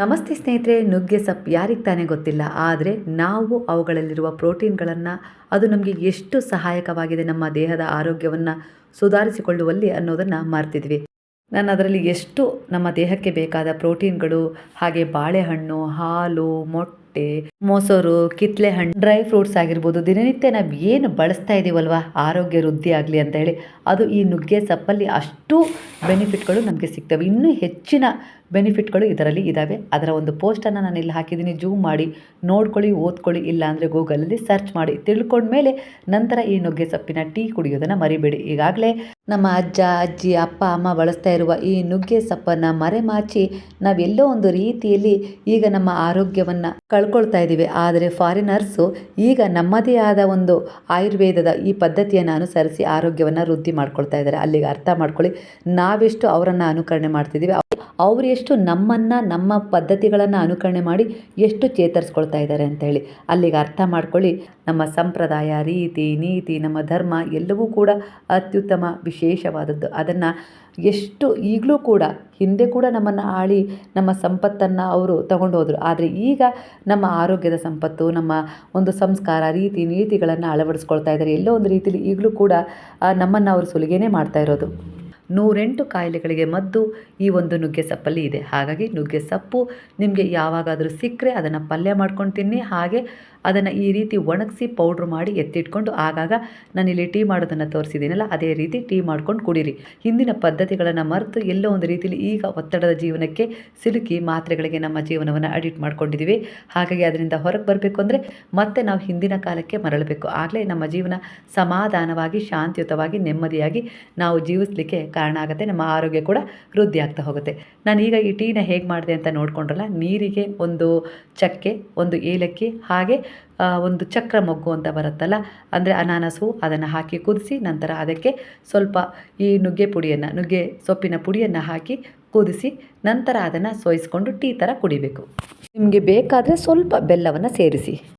ನಮಸ್ತೆ ಸ್ನೇಹಿತರೆ, ನುಗ್ಗೆ ಸೊಪ್ಪು ಯಾರಿಗೆ ತಾನೇ ಗೊತ್ತಿಲ್ಲ. ಆದರೆ ನಾವು ಅವುಗಳಲ್ಲಿರುವ ಪ್ರೋಟೀನ್ಗಳನ್ನು ಅದು ನಮಗೆ ಎಷ್ಟು ಸಹಾಯಕವಾಗಿದೆ ನಮ್ಮ ದೇಹದ ಆರೋಗ್ಯವನ್ನು ಸುಧಾರಿಸಿಕೊಳ್ಳುವಲ್ಲಿ ಅನ್ನೋದನ್ನು ಮರ್ತಿದ್ವಿ. ನಾನು ಅದರಲ್ಲಿ ಎಷ್ಟು ನಮ್ಮ ದೇಹಕ್ಕೆ ಬೇಕಾದ ಪ್ರೋಟೀನ್ಗಳು, ಹಾಗೆ ಬಾಳೆಹಣ್ಣು, ಹಾಲು, ಮೊಟ್ಟೆ, ಮೊಸರು, ಕಿತ್ತಳೆ ಹಣ್ಣು, ಡ್ರೈ ಫ್ರೂಟ್ಸ್ ಆಗಿರ್ಬೋದು, ದಿನನಿತ್ಯ ನಾವು ಏನು ಬಳಸ್ತಾ ಇದ್ದೀವಲ್ವ ಆರೋಗ್ಯ ವೃದ್ಧಿ ಆಗಲಿ ಅಂತ ಹೇಳಿ, ಅದು ಈ ನುಗ್ಗೆ ಸೊಪ್ಪಲ್ಲಿ ಅಷ್ಟು ಬೆನಿಫಿಟ್ಗಳು ನಮಗೆ ಸಿಗ್ತವೆ. ಇನ್ನೂ ಹೆಚ್ಚಿನ ಬೆನಿಫಿಟ್ಗಳು ಇದರಲ್ಲಿ ಇದ್ದಾವೆ. ಅದರ ಒಂದು ಪೋಸ್ಟನ್ನು ನಾನು ಇಲ್ಲಿ ಹಾಕಿದ್ದೀನಿ, ಜೂಮ್ ಮಾಡಿ ನೋಡ್ಕೊಳ್ಳಿ, ಓದ್ಕೊಳ್ಳಿ. ಇಲ್ಲ ಅಂದರೆ ಗೂಗಲಲ್ಲಿ ಸರ್ಚ್ ಮಾಡಿ ತಿಳ್ಕೊಂಡ್ಮೇಲೆ ನಂತರ ಈ ನುಗ್ಗೆ ಸೊಪ್ಪಿನ ಟೀ ಕುಡಿಯೋದನ್ನು ಮರಿಬೇಡಿ. ಈಗಾಗಲೇ ನಮ್ಮ ಅಜ್ಜ ಅಜ್ಜಿ ಅಪ್ಪ ಅಮ್ಮ ಬಳಸ್ತಾ ಇರುವ ಈ ನುಗ್ಗೆ ಸೊಪ್ಪನ್ನು ಮರೆಮಾಚಿ ನಾವೆಲ್ಲೋ ಒಂದು ರೀತಿಯಲ್ಲಿ ಈಗ ನಮ್ಮ ಆರೋಗ್ಯವನ್ನು ಕಳ್ಕೊಳ್ತಾ ಇದ್ದೀವಿ. ಆದರೆ ಫಾರಿನರ್ಸು ಈಗ ನಮ್ಮದೇ ಆದ ಒಂದು ಆಯುರ್ವೇದದ ಈ ಪದ್ಧತಿಯನ್ನು ಅನುಸರಿಸಿ ಆರೋಗ್ಯವನ್ನು ವೃದ್ಧಿ ಮಾಡ್ಕೊಳ್ತಾ ಇದ್ದಾರೆ. ಅಲ್ಲಿಗೆ ಅರ್ಥ ಮಾಡ್ಕೊಳ್ಳಿ, ನಾವೆಷ್ಟು ಅವರನ್ನು ಅನುಕರಣೆ ಮಾಡ್ತಿದ್ದೀವಿ, ಅವರು ಎಷ್ಟು ನಮ್ಮನ್ನು ನಮ್ಮ ಪದ್ಧತಿಗಳನ್ನು ಅನುಕರಣೆ ಮಾಡಿ ಎಷ್ಟು ಚೇತರಿಸ್ಕೊಳ್ತಾ ಇದ್ದಾರೆ ಅಂತೇಳಿ ಅಲ್ಲಿಗೆ ಅರ್ಥ ಮಾಡ್ಕೊಳ್ಳಿ. ನಮ್ಮ ಸಂಪ್ರದಾಯ, ರೀತಿ ನೀತಿ, ನಮ್ಮ ಧರ್ಮ ಎಲ್ಲವೂ ಕೂಡ ಅತ್ಯುತ್ತಮ ವಿಶೇಷವಾದದ್ದು. ಅದನ್ನು ಎಷ್ಟು ಈಗಲೂ ಕೂಡ, ಹಿಂದೆ ಕೂಡ ನಮ್ಮನ್ನು ಆಳಿ ನಮ್ಮ ಸಂಪತ್ತನ್ನು ಅವರು ತಗೊಂಡು ಹೋದರು. ಆದರೆ ಈಗ ನಮ್ಮ ಆರೋಗ್ಯದ ಸಂಪತ್ತು, ನಮ್ಮ ಒಂದು ಸಂಸ್ಕಾರ, ರೀತಿ ನೀತಿಗಳನ್ನು ಅಳವಡಿಸ್ಕೊಳ್ತಾ ಇದ್ದಾರೆ. ಎಲ್ಲೋ ಒಂದು ರೀತಿಯಲ್ಲಿ ಈಗಲೂ ಕೂಡ ನಮ್ಮನ್ನು ಅವರು ಸುಲಿಗೆನೇ ಮಾಡ್ತಾ ಇರೋದು. 108 ಕಾಯಿಲೆಗಳಿಗೆ ಮದ್ದು ಈ ಒಂದು ನುಗ್ಗೆ ಸೊಪ್ಪಲ್ಲಿ ಇದೆ. ಹಾಗಾಗಿ ನುಗ್ಗೆ ಸೊಪ್ಪು ನಿಮಗೆ ಯಾವಾಗಾದರೂ ಸಿಕ್ಕರೆ ಅದನ್ನು ಪಲ್ಯ ಮಾಡ್ಕೊಂಡು ತಿನ್ನಿ. ಹಾಗೆ ಅದನ್ನು ಈ ರೀತಿ ಒಣಗಿಸಿ ಪೌಡ್ರ್ ಮಾಡಿ ಎತ್ತಿಟ್ಕೊಂಡು ಆಗಾಗ ನಾನಿಲ್ಲಿ ಟೀ ಮಾಡೋದನ್ನು ತೋರಿಸಿದ್ದೀನಲ್ಲ, ಅದೇ ರೀತಿ ಟೀ ಮಾಡ್ಕೊಂಡು ಕುಡೀರಿ. ಹಿಂದಿನ ಪದ್ಧತಿಗಳನ್ನು ಮರೆತು ಎಲ್ಲೋ ಒಂದು ರೀತಿಯಲ್ಲಿ ಈಗ ಒತ್ತಡದ ಜೀವನಕ್ಕೆ ಸಿಲುಕಿ ಮಾತ್ರೆಗಳಿಗೆ ನಮ್ಮ ಜೀವನವನ್ನು ಅಡಿಕ್ಟ್ ಮಾಡ್ಕೊಂಡಿದ್ದೀವಿ. ಹಾಗಾಗಿ ಅದರಿಂದ ಹೊರಗೆ ಬರಬೇಕು ಅಂದರೆ ಮತ್ತೆ ನಾವು ಹಿಂದಿನ ಕಾಲಕ್ಕೆ ಮರಳಬೇಕು. ಆಗಲೇ ನಮ್ಮ ಜೀವನ ಸಮಾಧಾನವಾಗಿ, ಶಾಂತಿಯುತವಾಗಿ, ನೆಮ್ಮದಿಯಾಗಿ ನಾವು ಜೀವಿಸಲಿಕ್ಕೆ ಕಾರಣ ಆಗುತ್ತೆ. ನಮ್ಮ ಆರೋಗ್ಯ ಕೂಡ ವೃದ್ಧಿ ಆಗ್ತಾ ಹೋಗುತ್ತೆ. ನಾನೀಗ ಈ ಟೀನ ಹೇಗೆ ಮಾಡಿದೆ ಅಂತ ನೋಡಿಕೊಂಡ್ರಲ್ಲ, ನೀರಿಗೆ ಒಂದು ಚಕ್ಕೆ, ಒಂದು ಏಲಕ್ಕಿ, ಹಾಗೆ ಒಂದು ಚಕ್ರ ಮೊಗ್ಗು ಅಂತ ಬರುತ್ತಲ್ಲ, ಅಂದರೆ ಅನಾನಸು, ಅದನ್ನು ಹಾಕಿ ಕುದಿಸಿ ನಂತರ ಅದಕ್ಕೆ ಸ್ವಲ್ಪ ಈ ನುಗ್ಗೆ ಸೊಪ್ಪಿನ ಪುಡಿಯನ್ನು ಹಾಕಿ ಕುದಿಸಿ ನಂತರ ಅದನ್ನು ಸೋಯಿಸ್ಕೊಂಡು ಟೀ ಥರ ಕುಡಿಬೇಕು. ನಿಮಗೆ ಬೇಕಾದರೆ ಸ್ವಲ್ಪ ಬೆಲ್ಲವನ್ನು ಸೇರಿಸಿ.